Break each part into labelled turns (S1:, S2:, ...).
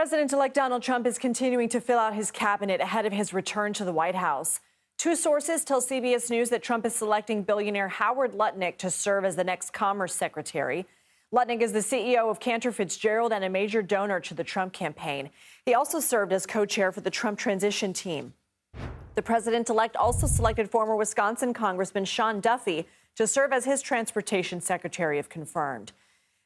S1: President-elect Donald Trump is continuing to fill out his cabinet ahead of his return to the White House. Two sources tell CBS News that Trump is selecting billionaire Howard Lutnik to serve as the next Commerce Secretary. Lutnik is the CEO of Cantor, Fitzgerald, and a major donor to the Trump campaign. He also served as co-chair for the Trump transition team. The president-elect also selected former Wisconsin Congressman Sean Duffy to serve as his transportation secretary, if confirmed.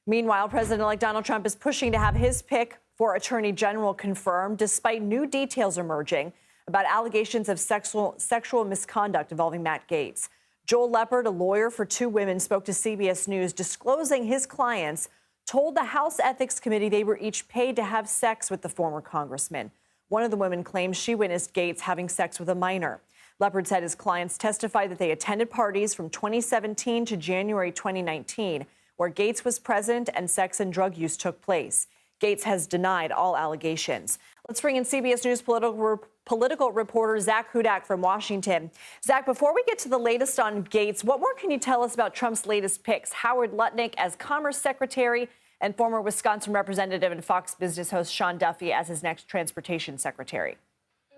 S1: Meanwhile, President-elect Donald Trump is pushing to have his pick for Attorney General confirmed, despite new details emerging about allegations of sexual misconduct involving Matt Gaetz. Joel Leppard, a lawyer for two women, spoke to CBS News, disclosing his clients told the House Ethics Committee they were each paid to have sex with the former congressman. One of the women claims she witnessed Gaetz having sex with a minor. Leppard said his clients testified that they attended parties from 2017 to January 2019, where Gaetz was present and sex and drug use took place. Gaetz has denied all allegations. Let's bring in CBS News political reporter Zak Hudak from Washington. Zak, before we get to the latest on Gaetz, what more can you tell us about Trump's latest picks? Howard Lutnik as Commerce Secretary and former Wisconsin Representative and Fox Business host Sean Duffy as his next Transportation Secretary.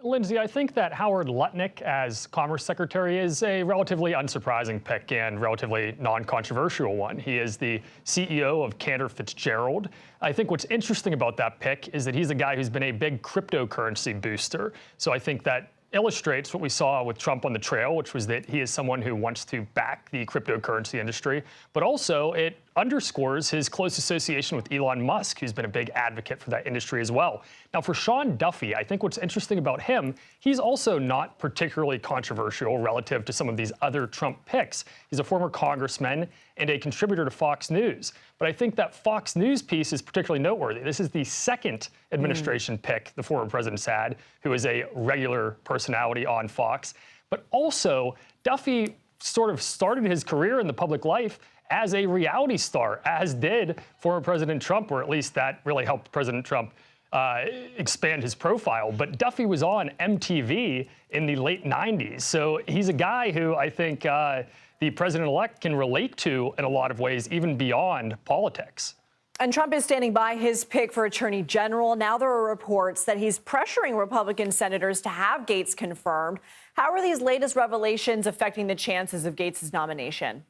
S2: Lindsay, I think that Howard Lutnik as Commerce Secretary is a relatively unsurprising pick and relatively non-controversial one. He is the CEO of Cantor Fitzgerald. I think what's interesting about that pick is that he's a guy who's been a big cryptocurrency booster. So I think that illustrates what we saw with Trump on the trail, which was that he is someone who wants to back the cryptocurrency industry, but also it underscores his close association with Elon Musk, who's been a big advocate for that industry as well. Now, for Sean Duffy, I think what's interesting about him, he's also not particularly controversial relative to some of these other Trump picks. He's a former congressman and a contributor to Fox News. But I think that Fox News piece is particularly noteworthy. This is the second administration pick the former president's had, who is a regular personality on Fox. But also, Duffy sort of started his career in the public life as a reality star, as did former President Trump, or at least that really helped President Trump expand his profile. But Duffy was on MTV in the late 90s. So he's a guy who I think the president-elect can relate to in a lot of ways, even beyond politics.
S1: And Trump is standing by his pick for Attorney General. Now there are reports that he's pressuring Republican senators to have Gaetz confirmed. How are these latest revelations affecting the chances of Gaetz' nomination?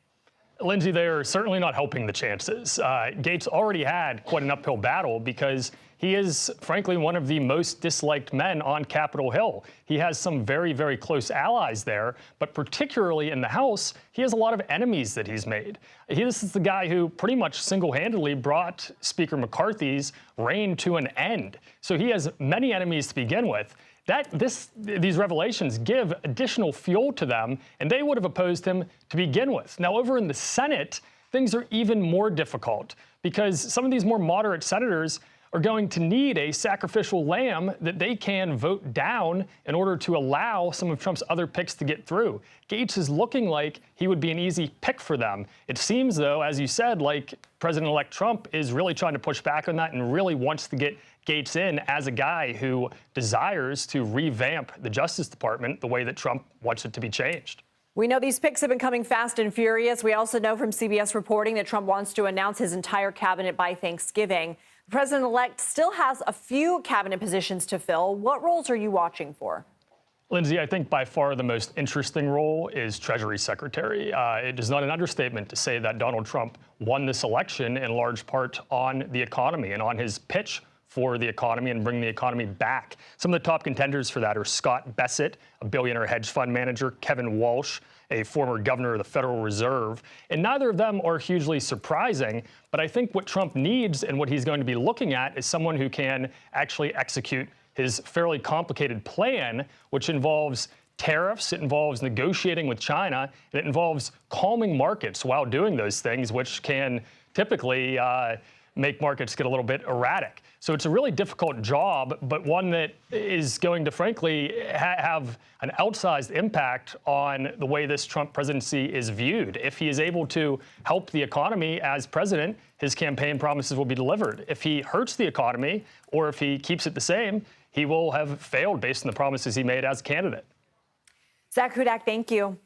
S2: Lindsay, they are certainly not helping the chances. Gaetz already had quite an uphill battle because he is, frankly, one of the most disliked men on Capitol Hill. He has some very, very close allies there, but particularly in the House, he has a lot of enemies that he's made. This is the guy who pretty much single-handedly brought Speaker McCarthy's reign to an end. So he has many enemies to begin with. These revelations give additional fuel to them, and they would have opposed him to begin with. Now, over in the Senate, things are even more difficult because some of these more moderate senators are going to need a sacrificial lamb that they can vote down in order to allow some of Trump's other picks to get through. Gaetz is looking like he would be an easy pick for them. It seems, though, as you said, like President-elect Trump is really trying to push back on that and really wants to get Gaetz in as a guy who desires to revamp the Justice Department the way that Trump wants it to be changed.
S1: We know these picks have been coming fast and furious. We also know from CBS reporting that Trump wants to announce his entire cabinet by Thanksgiving. The president-elect still has a few cabinet positions to fill. What roles are you watching for?
S2: Lindsay, I think by far the most interesting role is Treasury Secretary. It is not an understatement to say that Donald Trump won this election in large part on the economy and on his pitch for the economy and bring the economy back. Some of the top contenders for that are Scott Bessent, a billionaire hedge fund manager, Kevin Walsh, a former governor of the Federal Reserve. And neither of them are hugely surprising, but I think what Trump needs and what he's going to be looking at is someone who can actually execute his fairly complicated plan, which involves tariffs, it involves negotiating with China, and it involves calming markets while doing those things, which can typically make markets get a little bit erratic. So it's a really difficult job, but one that is going to, frankly, have an outsized impact on the way this Trump presidency is viewed. If he is able to help the economy as president, his campaign promises will be delivered. If he hurts the economy or if he keeps it the same, he will have failed based on the promises he made as a candidate.
S1: Zak Hudak, thank you.